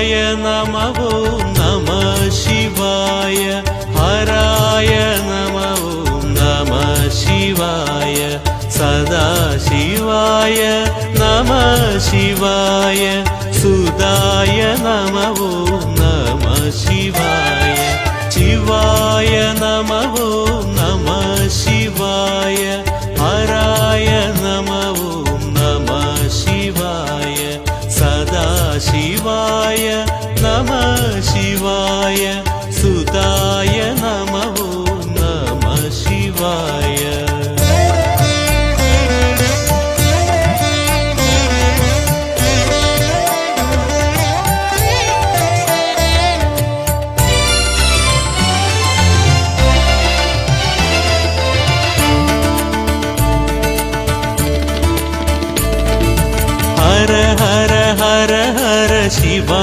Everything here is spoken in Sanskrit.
शिवाय नमः ॐ नमः शिवाय हराय नमः ॐ नमः शिवाय सदाशिवाय नमः शिवाय सुदाय नमः ॐ नमः शिवाय शिवाय नमः ॐ नमः शिवाय हराय नमः ॐ नमः शिवाय सदाशिवाय नमः शिवाय सुदाय